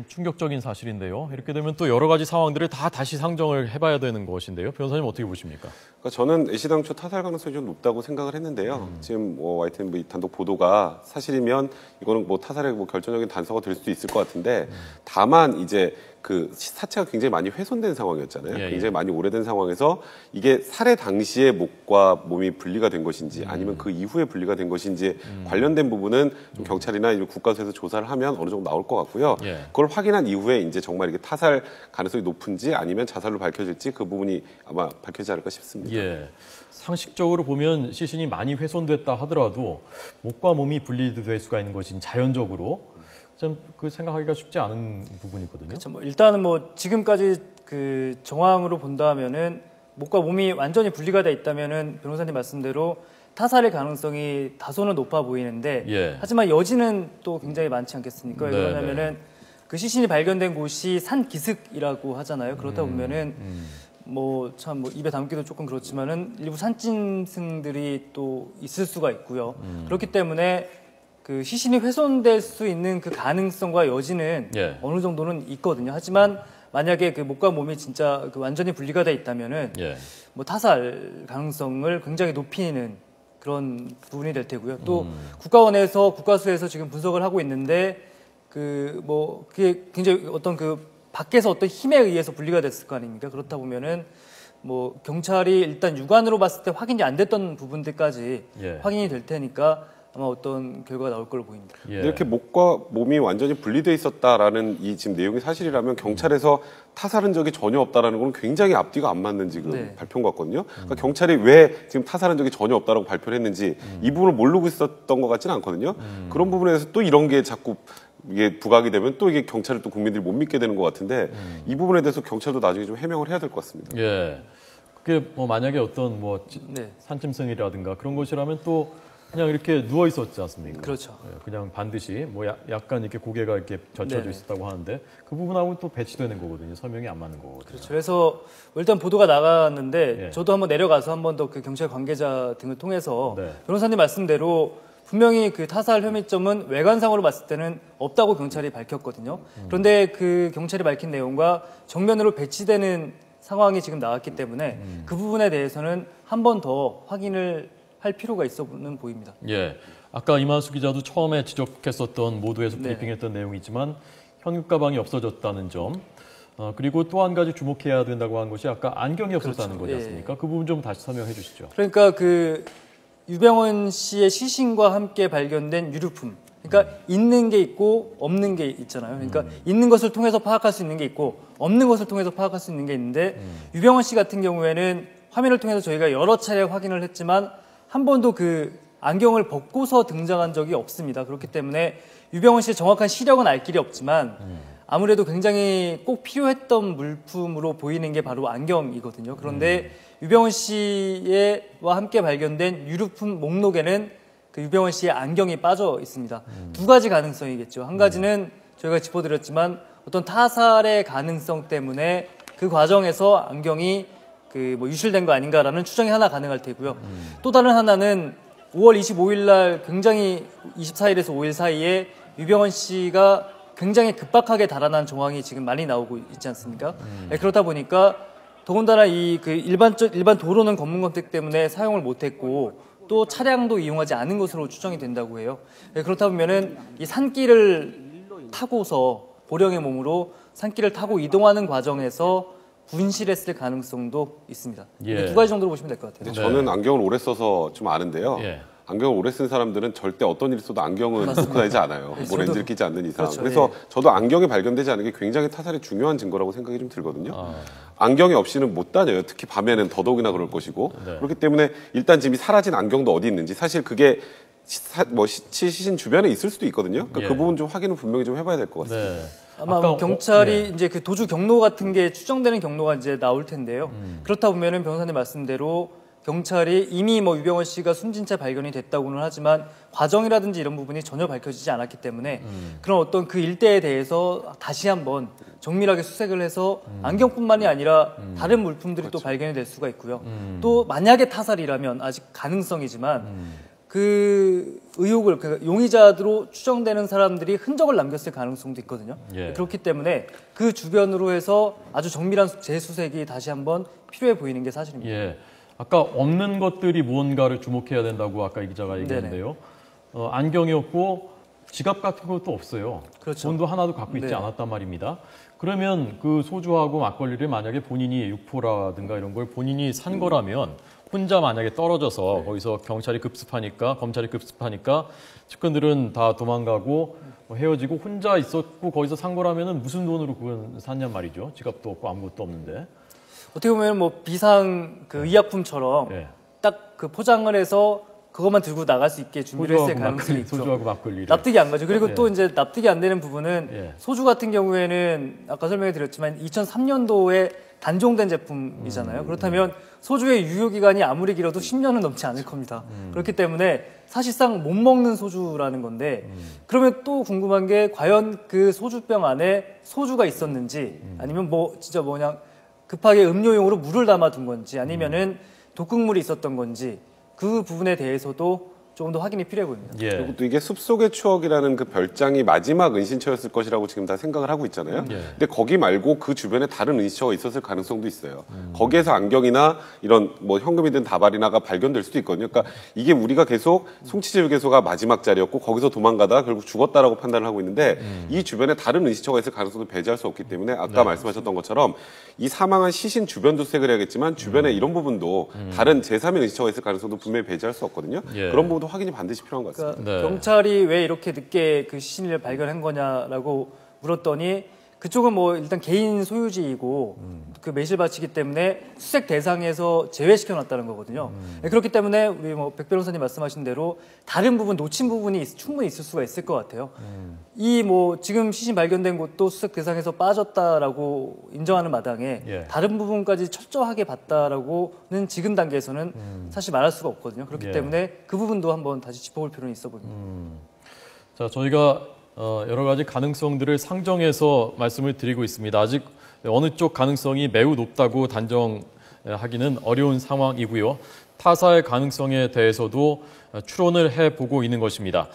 충격적인 사실인데요. 이렇게 되면 또 여러 가지 상황들을 다시 상정을 해봐야 되는 것인데요. 변호사님 어떻게 보십니까? 그러니까 저는 애시당초 타살 가능성이 좀 높다고 생각을 했는데요. 지금 하여튼 이 단독 보도가 사실이면 이거는 타살의 결정적인 단서가 될 수도 있을 것 같은데 다만 이제 그 사체가 굉장히 많이 훼손된 상황이었잖아요. 굉장히 많이 오래된 상황에서 이게 살해 당시에 목과 몸이 분리가 된 것인지 아니면 그 이후에 분리가 된 것인지 관련된 부분은 좀 경찰이나 이런 국가수에서 조사를 하면 어느 정도 나올 것 같고요. 그걸 확인한 이후에 이제 정말 이게 타살 가능성이 높은지 아니면 자살로 밝혀질지 그 부분이 아마 밝혀지지 않을까 싶습니다. 예. 상식적으로 보면 시신이 많이 훼손됐다 하더라도 목과 몸이 분리될 수가 있는 것이 자연적으로 좀 그 생각하기가 쉽지 않은 부분이거든요. 그렇죠. 일단은 지금까지 그 정황으로 본다면은 목과 몸이 완전히 분리가 돼 있다면은 변호사님 말씀대로 타살의 가능성이 다소는 높아 보이는데 하지만 여지는 또 굉장히 많지 않겠습니까? 왜 그러냐면은 그 시신이 발견된 곳이 산기슭이라고 하잖아요. 그렇다 보면은 입에 담기도 조금 그렇지만은 일부 산짐승들이 또 있을 수가 있고요. 그렇기 때문에 그 시신이 훼손될 수 있는 그 가능성과 여지는 어느 정도는 있거든요. 하지만 만약에 그 목과 몸이 진짜 그 완전히 분리가 돼 있다면은 타살 가능성을 굉장히 높이는 그런 부분이 될 테고요. 또 국가원에서 국가수에서 지금 분석을 하고 있는데 그게 굉장히 어떤 그 밖에서 어떤 힘에 의해서 분리가 됐을 거 아닙니까? 그렇다 보면은 경찰이 일단 육안으로 봤을 때 확인이 안 됐던 부분들까지 확인이 될 테니까 아마 어떤 결과가 나올 걸로 보입니다. 이렇게 목과 몸이 완전히 분리돼 있었다라는 이 지금 내용이 사실이라면 경찰에서 타살한 적이 전혀 없다라는 건 굉장히 앞뒤가 안 맞는 지금 발표인 것 같거든요. 그러니까 경찰이 왜 지금 타살한 적이 전혀 없다라고 발표를 했는지 이 부분을 모르고 있었던 것 같지는 않거든요. 그런 부분에서 또 이런 게 자꾸 이게 부각이 되면 또 이게 경찰을 또 국민들이 못 믿게 되는 것 같은데 이 부분에 대해서 경찰도 나중에 좀 해명을 해야 될 것 같습니다. 그게 만약에 어떤 산짐승이라든가 그런 것이라면 또 그냥 이렇게 누워 있었지 않습니까? 그렇죠. 그냥 반드시 약간 이렇게 고개가 이렇게 젖혀져 있었다고 하는데 그 부분하고는 또 배치되는 거거든요. 설명이 안 맞는 거거든요. 그렇죠. 그래서 일단 보도가 나갔는데 저도 한번 내려가서 한번 더 그 경찰 관계자 등을 통해서 변호사님 말씀대로 분명히 그 타살 혐의점은 외관상으로 봤을 때는 없다고 경찰이 밝혔거든요. 그런데 그 경찰이 밝힌 내용과 정면으로 배치되는 상황이 지금 나왔기 때문에 그 부분에 대해서는 한 번 더 확인을 할 필요가 있어는 보입니다. 아까 이만수 기자도 처음에 지적했었던 모두에서 브리핑했던 내용이 있지만 현금 가방이 없어졌다는 점 그리고 또 한 가지 주목해야 된다고 한 것이 아까 안경이 없었다는 거지 않습니까? 그 부분 좀 다시 설명해 주시죠. 그러니까 그 유병헌 씨의 시신과 함께 발견된 유류품 그러니까 있는 게 있고 없는 게 있잖아요. 그러니까 있는 것을 통해서 파악할 수 있는 게 있고 없는 것을 통해서 파악할 수 있는 게 있는데 유병헌 씨 같은 경우에는 화면을 통해서 저희가 여러 차례 확인을 했지만 한 번도 그 안경을 벗고서 등장한 적이 없습니다. 그렇기 때문에 유병헌 씨의 정확한 시력은 알 길이 없지만 아무래도 굉장히 꼭 필요했던 물품으로 보이는 게 바로 안경이거든요. 그런데 유병헌 씨와 함께 발견된 유류품 목록에는 그 유병헌 씨의 안경이 빠져 있습니다. 두 가지 가능성이겠죠. 한 가지는 저희가 짚어드렸지만 어떤 타살의 가능성 때문에 그 과정에서 안경이 유실된 거 아닌가라는 추정이 하나 가능할 테고요. 또 다른 하나는 5월 25일 날 굉장히 24일에서 5일 사이에 유병헌 씨가 굉장히 급박하게 달아난 정황이 지금 많이 나오고 있지 않습니까? 그렇다 보니까 더군다나 일반 도로는 검문 검색 때문에 사용을 못했고 또 차량도 이용하지 않은 것으로 추정이 된다고 해요. 그렇다 보면은 이 산길을 타고서 보령의 몸으로 산길을 타고 이동하는 과정에서 분실했을 가능성도 있습니다. 두 가지 정도로 보시면 될 것 같아요. 저는 안경을 오래 써서 좀 아는데요. 안경을 오래 쓴 사람들은 절대 어떤 일이 있어도 안경은 쓰고 다니지 않아요. 렌즈를 끼지 않는 이상. 그래서 저도 안경이 발견되지 않은 게 굉장히 타살의 중요한 증거라고 생각이 좀 들거든요. 안경이 없이는 못 다녀요. 특히 밤에는 더더욱이나 그럴 것이고. 그렇기 때문에 일단 지금 이 사라진 안경도 어디 있는지 사실 그게 시신 주변에 있을 수도 있거든요. 그러니까 그 부분 좀 확인을 분명히 좀 해봐야 될 것 같습니다. 아마 경찰이 이제 그 도주 경로 같은 게 추정되는 경로가 이제 나올 텐데요. 그렇다 보면은 변호사님 말씀대로 경찰이 이미 유병헌 씨가 숨진 채 발견이 됐다고는 하지만 과정이라든지 이런 부분이 전혀 밝혀지지 않았기 때문에 그런 어떤 그 일대에 대해서 다시 한번 정밀하게 수색을 해서 안경뿐만이 아니라 다른 물품들이 또 발견이 될 수가 있고요. 또 만약에 타살이라면 아직 가능성이지만 그 의혹을 그 용의자로 추정되는 사람들이 흔적을 남겼을 가능성도 있거든요. 예. 그렇기 때문에 그 주변으로 해서 아주 정밀한 재수색이 다시 한번 필요해 보이는 게 사실입니다. 예. 아까 없는 것들이 무언가를 주목해야 된다고 아까 이 기자가 얘기했는데요. 안경이었고 지갑 같은 것도 없어요. 그렇죠. 돈도 하나도 갖고 있지 네. 않았단 말입니다. 그러면 그 소주하고 막걸리를 만약에 본인이 육포라든가 이런 걸 본인이 산 거라면 혼자 만약에 떨어져서 거기서 경찰이 급습하니까 검찰이 급습하니까 측근들은 다 도망가고 뭐 헤어지고 혼자 있었고 거기서 산 거라면은 무슨 돈으로 그걸 샀냔 말이죠. 지갑도 없고 아무것도 없는데. 어떻게 보면 뭐 비상 그 의약품처럼 예. 딱 그 포장을 해서 그것만 들고 나갈 수 있게 준비를 했을 가능성이 있죠. 소주하고 막걸리를. 납득이 안 가죠. 그리고 예. 또 이제 납득이 안 되는 부분은 예. 소주 같은 경우에는 아까 설명해 드렸지만 2003년도에 단종된 제품이잖아요. 그렇다면 소주의 유효 기간이 아무리 길어도 10년은 넘지 않을 겁니다. 그렇기 때문에 사실상 못 먹는 소주라는 건데 그러면 또 궁금한 게 과연 그 소주병 안에 소주가 있었는지 아니면 뭐 진짜 뭐냐 급하게 음료용으로 물을 담아둔 건지 아니면은 독극물이 있었던 건지 그 부분에 대해서도 조금 더 확인이 필요해 보입니다. 예. 그리고 또 이게 숲속의 추억이라는 그 별장이 마지막 은신처였을 것이라고 지금 다 생각을 하고 있잖아요. 예. 근데 거기 말고 그 주변에 다른 은신처가 있었을 가능성도 있어요. 거기에서 안경이나 이런 뭐 현금이든 다발이나가 발견될 수도 있거든요. 그러니까 이게 우리가 계속 송치질 휴게소가 마지막 자리였고 거기서 도망가다가 결국 죽었다라고 판단을 하고 있는데 이 주변에 다른 은신처가 있을 가능성도 배제할 수 없기 때문에 아까 말씀하셨던 것처럼 이 사망한 시신 주변도 수색을 해야겠지만 주변에 이런 부분도 다른 제3의 은신처가 있을 가능성도 분명히 배제할 수 없거든요. 예. 그런 부분도 확인이 반드시 필요한 것 같습니다. 그러니까 네. 경찰이 왜 이렇게 늦게 그 시신을 발견한 거냐라고 물었더니 그쪽은 뭐 일단 개인 소유지이고 그 매실밭이기 때문에 수색 대상에서 제외시켜 놨다는 거거든요. 네, 그렇기 때문에 우리 뭐 백 변호사님 말씀하신 대로 다른 부분 놓친 부분이 충분히 있을 수가 있을 것 같아요. 이 뭐 지금 시신 발견된 곳도 수색 대상에서 빠졌다라고 인정하는 마당에 예. 다른 부분까지 철저하게 봤다라고는 지금 단계에서는 사실 말할 수가 없거든요. 그렇기 예. 때문에 그 부분도 한번 다시 짚어볼 필요는 있어 보입니다. 자, 저희가 여러 가지 가능성들을 상정해서 말씀을 드리고 있습니다. 아직 어느 쪽 가능성이 매우 높다고 단정하기는 어려운 상황이고요. 타사의 가능성에 대해서도 추론을 해보고 있는 것입니다.